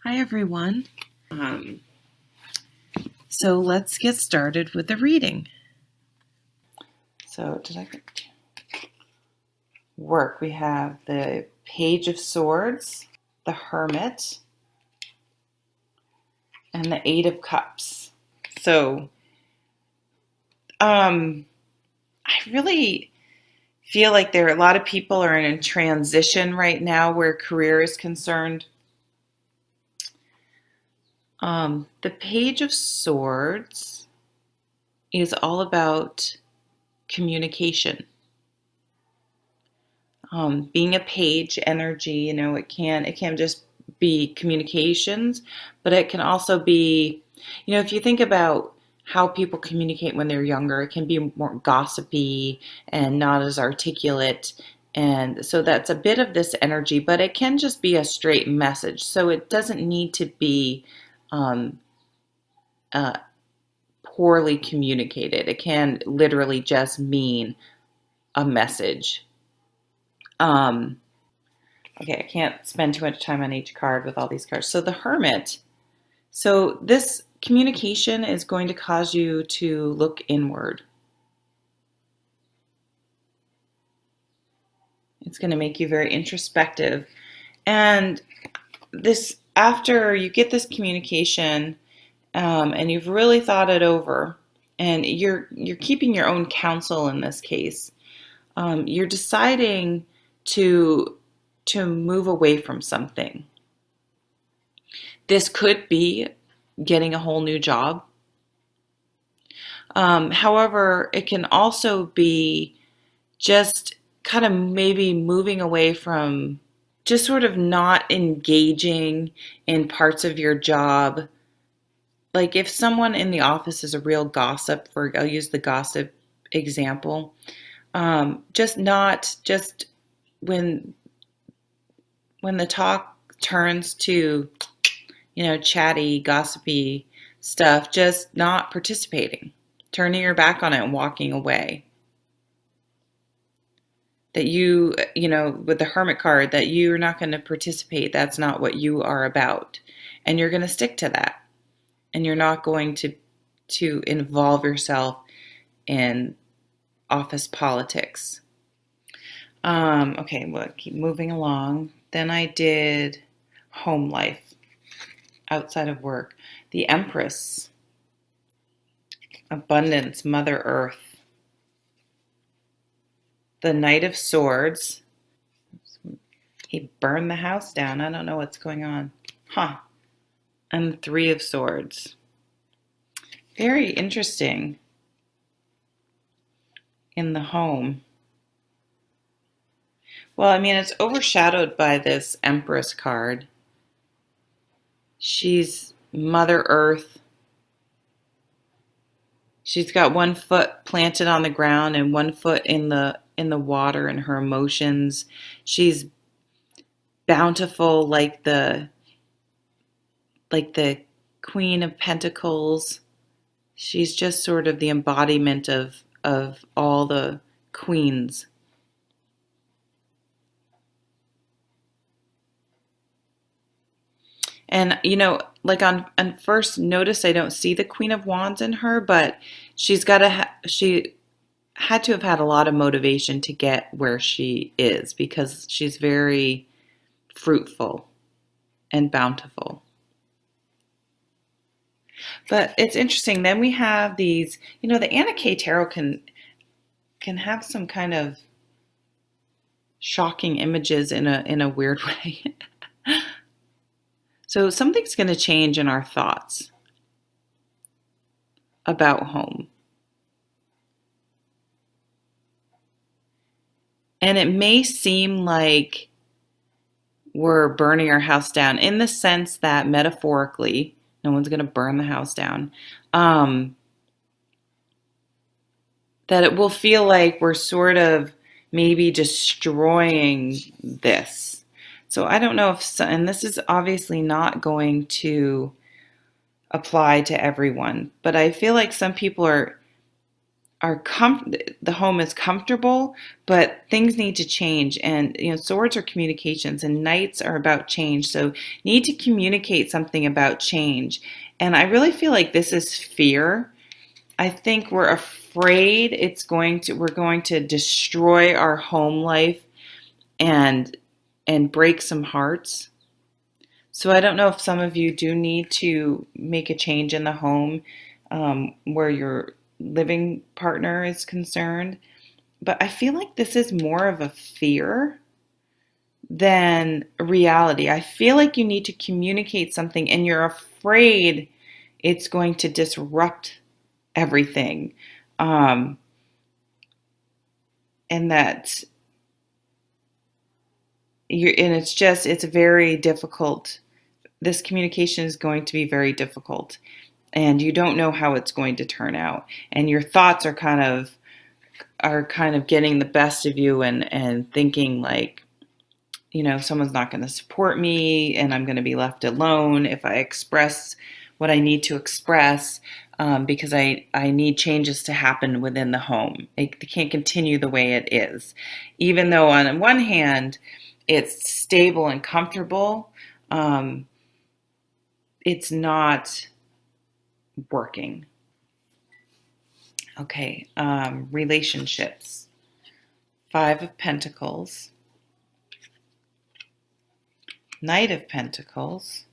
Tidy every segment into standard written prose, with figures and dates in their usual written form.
Hi everyone. Um, so let's get started with the reading. So work? We have the Page of Swords, the Hermit, and the Eight of Cups. So I really feel like there are a lot of people are in a transition right now where career is concerned. The Page of Swords is all about communication. Being a page energy, it can just be communications, but it can also be, if you think about how people communicate when they're younger, it can be more gossipy and not as articulate. And so that's a bit of this energy, but it can just be a straight message. So it doesn't need to be um, uh, poorly communicated. It can literally just mean a message. Okay, I can't spend too much time on each card with all these cards. So the Hermit. So this communication is going to cause you to look inward. It's going to make you very introspective. And this, after you get this communication, and you've really thought it over, and you're keeping your own counsel in this case, you're deciding to move away from something. This could be getting a whole new job. However, it can also be just kind of maybe moving away from just sort of not engaging in parts of your job. Like if someone in the office is a real gossip, I'll use the gossip example, just when the talk turns to, chatty, gossipy stuff, just not participating, turning your back on it and walking away. That with the Hermit card, that you're not going to participate. That's not what you are about. And you're going to stick to that. And you're not going to involve yourself in office politics. Okay, we'll keep moving along. Then I did home life outside of work. The Empress, abundance, Mother Earth. The Knight of Swords. He burned the house down. I don't know what's going on. And the Three of Swords. Very interesting in the home. Well, I mean, it's overshadowed by this Empress card. She's Mother Earth. She's got one foot planted on the ground and one foot in the water and her emotions. She's bountiful like the Queen of Pentacles. She's just sort of the embodiment of all the queens. And, like on first notice, I don't see the Queen of Wands in her, but she had to have had a lot of motivation to get where she is because she's very fruitful and bountiful. But it's interesting. Then we have these, the Anna K Tarot can have some kind of shocking images in a weird way. So something's going to change in our thoughts about home. And it may seem like we're burning our house down in the sense that metaphorically, no one's going to burn the house down. That it will feel like we're sort of maybe destroying this. So I don't know and this is obviously not going to apply to everyone, but I feel like some people are the home is comfortable, but things need to change. And swords are communications, and knights are about change. So need to communicate something about change. And I really feel like this is fear. I think we're afraid we're going to destroy our home life and break some hearts. So I don't know if some of you do need to make a change in the home where your living partner is concerned. But I feel like this is more of a fear than a reality. I feel like you need to communicate something and you're afraid it's going to disrupt everything. And that it's very difficult. This communication is going to be very difficult, and you don't know how it's going to turn out. And your thoughts are kind of getting the best of you, and thinking like, someone's not going to support me, and I'm going to be left alone if I express what I need to express, because I need changes to happen within the home. It can't continue the way it is. Even though on one hand, it's stable and comfortable, it's not working. Okay, relationships. 5 of Pentacles. Knight of Pentacles.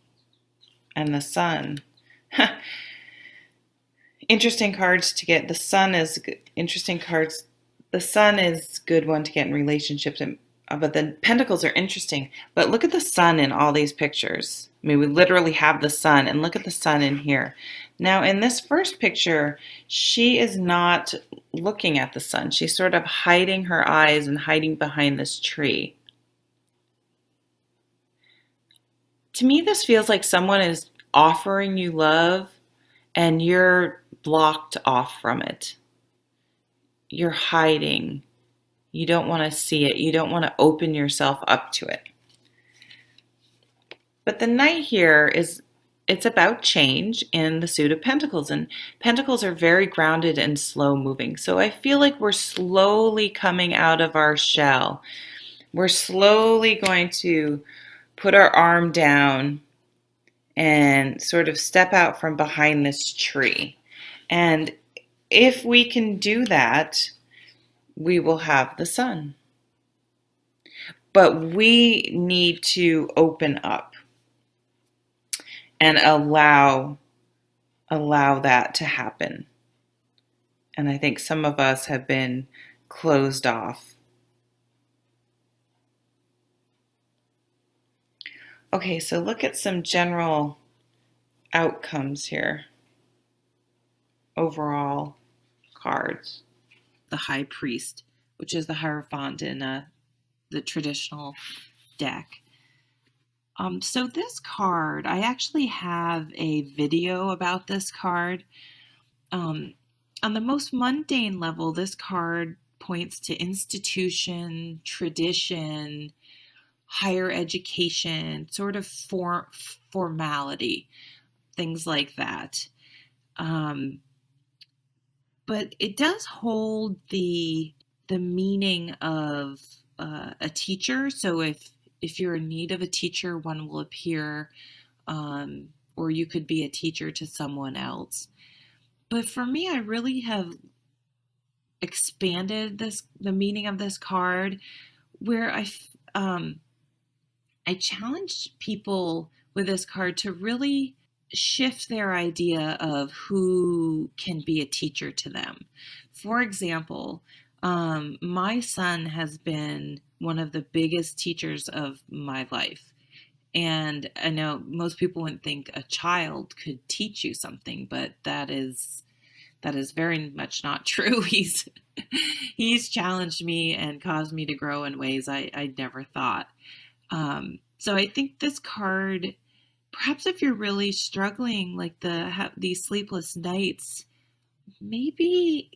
And the Sun. Interesting cards to get. The Sun is interesting cards. The Sun is a good one to get in relationships, but the Pentacles are interesting. But look at the Sun in all these pictures. I mean, we literally have the Sun, and look at the Sun in here. Now, in this first picture, she is not looking at the Sun. She's sort of hiding her eyes and hiding behind this tree. To me, this feels like someone is offering you love, and you're blocked off from it. You're hiding. You don't want to see it. You don't want to open yourself up to it. But the Knight here it's about change in the suit of Pentacles. And Pentacles are very grounded and slow moving. So I feel like we're slowly coming out of our shell. We're slowly going to put our arm down and sort of step out from behind this tree. And if we can do that, we will have the Sun. But we need to open up and allow that to happen. And I think some of us have been closed off. Okay, so look at some general outcomes here. Overall cards. The High Priest, which is the Hierophant in the traditional deck. So this card, I actually have a video about this card. On the most mundane level, this card points to institution, tradition, higher education, sort of formality, things like that. But it does hold the meaning of a teacher. So if you're in need of a teacher, one will appear, or you could be a teacher to someone else. But for me, I really have expanded the meaning of this card, where I challenged people with this card to really shift their idea of who can be a teacher to them. For example, my son has been one of the biggest teachers of my life. And I know most people wouldn't think a child could teach you something, but that is very much not true. He's challenged me and caused me to grow in ways I never thought. So I think this card, perhaps if you're really struggling, like these sleepless nights, maybe,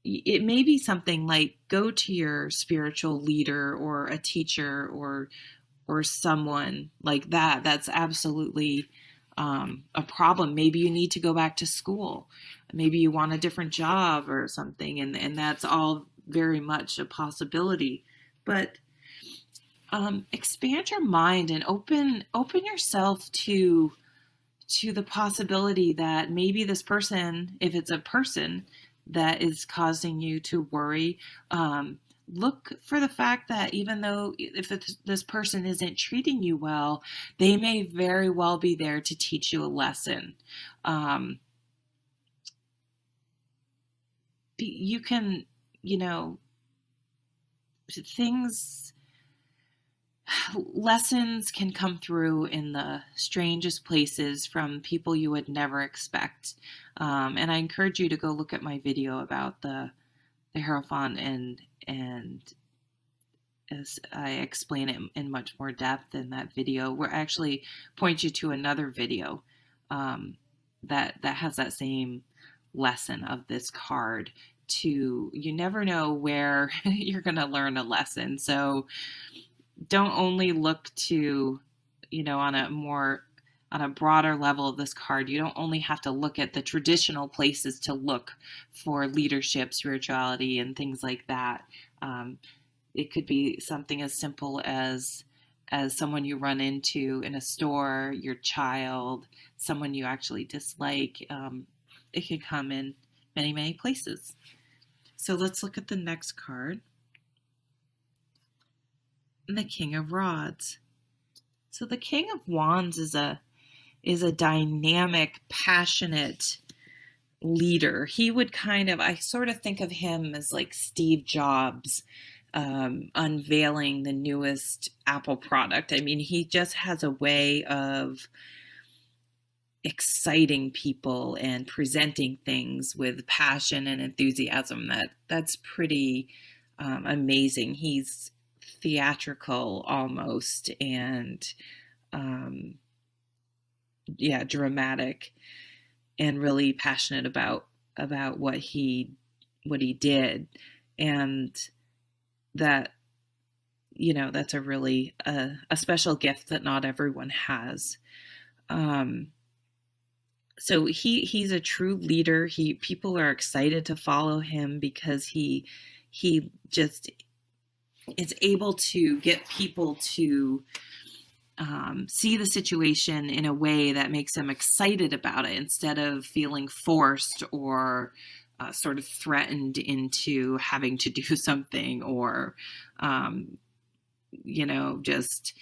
it may be something like go to your spiritual leader or a teacher or someone like that. That's absolutely a problem. Maybe you need to go back to school. Maybe you want a different job or something, and that's all very much a possibility. But expand your mind and open yourself to the possibility that maybe this person, if it's a person that is causing you to worry, look for the fact that even though if this person isn't treating you well, they may very well be there to teach you a lesson. You can, things, lessons can come through in the strangest places from people you would never expect. And I encourage you to go look at my video about the Hierophant, and as I explain it in much more depth in that video, where I actually point you to another video that has that same lesson of this card. You never know where you're going to learn a lesson. So don't only look to, on a broader level of this card, you don't only have to look at the traditional places to look for leadership, spirituality, and things like that. It could be something as simple as someone you run into in a store, your child, someone you actually dislike. It can come in many, many places. So let's look at the next card. The King of Rods. So the King of Wands is a dynamic, passionate leader. He would I sort of think of him as like Steve Jobs unveiling the newest Apple product. I mean, he just has a way of exciting people and presenting things with passion and enthusiasm that's pretty amazing. He's theatrical almost, and dramatic, and really passionate about what he did, and that that's a really a special gift that not everyone has. So he's a true leader. People are excited to follow him because he just is able to get people to see the situation in a way that makes them excited about it, instead of feeling forced or sort of threatened into having to do something, or just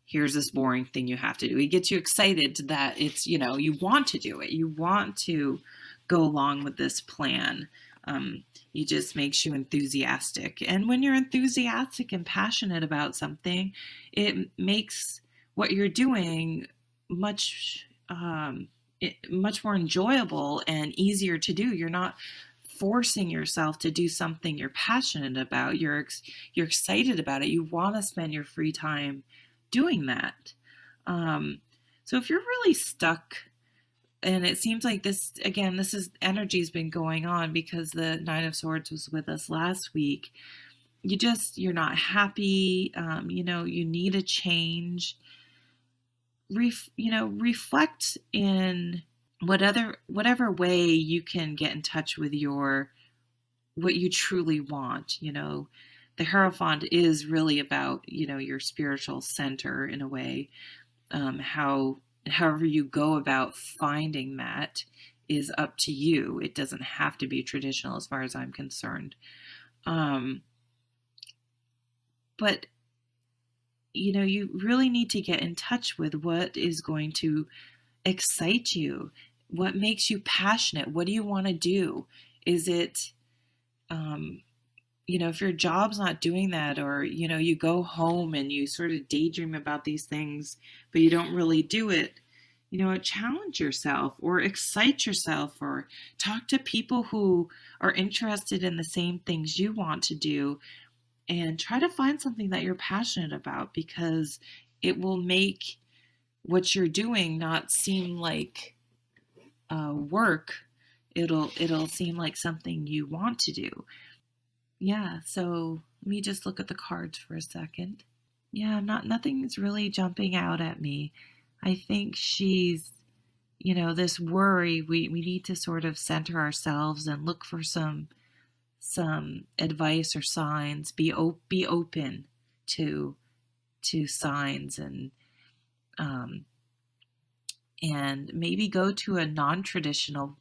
here's this boring thing you have to do. He gets you excited that it's, you want to do it. You want to go along with this plan. He just makes you enthusiastic. And when you're enthusiastic and passionate about something, it makes what you're doing much more enjoyable and easier to do. You're not forcing yourself to do something you're passionate about. You're excited about it. You want to spend your free time doing that. So if you're really stuck, and it seems like this energy's been going on because the Nine of Swords was with us last week. You're not happy. You need a change. Reflect in whatever way you can get in touch with what you truly want. The Hierophant is really about, your spiritual center in a way. However you go about finding that is up to you. It doesn't have to be traditional as far as I'm concerned. But, you really need to get in touch with what is going to excite you. What makes you passionate? What do you want to do? Is it, if your job's not doing that, or, you go home and you sort of daydream about these things, but you don't really do it, challenge yourself or excite yourself, or talk to people who are interested in the same things you want to do, and try to find something that you're passionate about, because it will make what you're doing not seem like work. It'll seem like something you want to do. Yeah, so let me just look at the cards for a second. Yeah, nothing's really jumping out at me. I think she's this worry, we need to sort of center ourselves and look for some advice or signs. Be open to signs, um, and maybe go to a non-traditional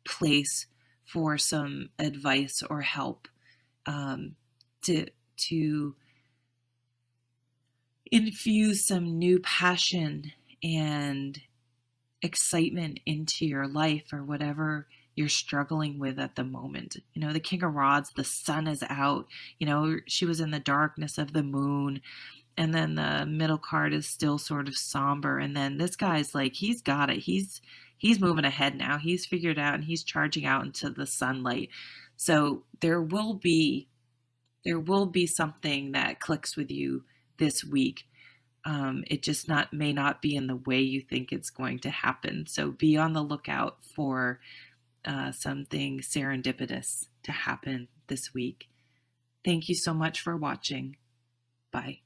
place for some advice or help, to infuse some new passion and excitement into your life or whatever you're struggling with at the moment. The King of Rods, the sun is out. She was in the darkness of the moon, and then the middle card is still sort of somber, and then this guy's like, he's got it. He's moving ahead now. He's figured out, and he's charging out into the sunlight. So there will be something that clicks with you this week. It just may not be in the way you think it's going to happen. So be on the lookout for something serendipitous to happen this week. Thank you so much for watching. Bye.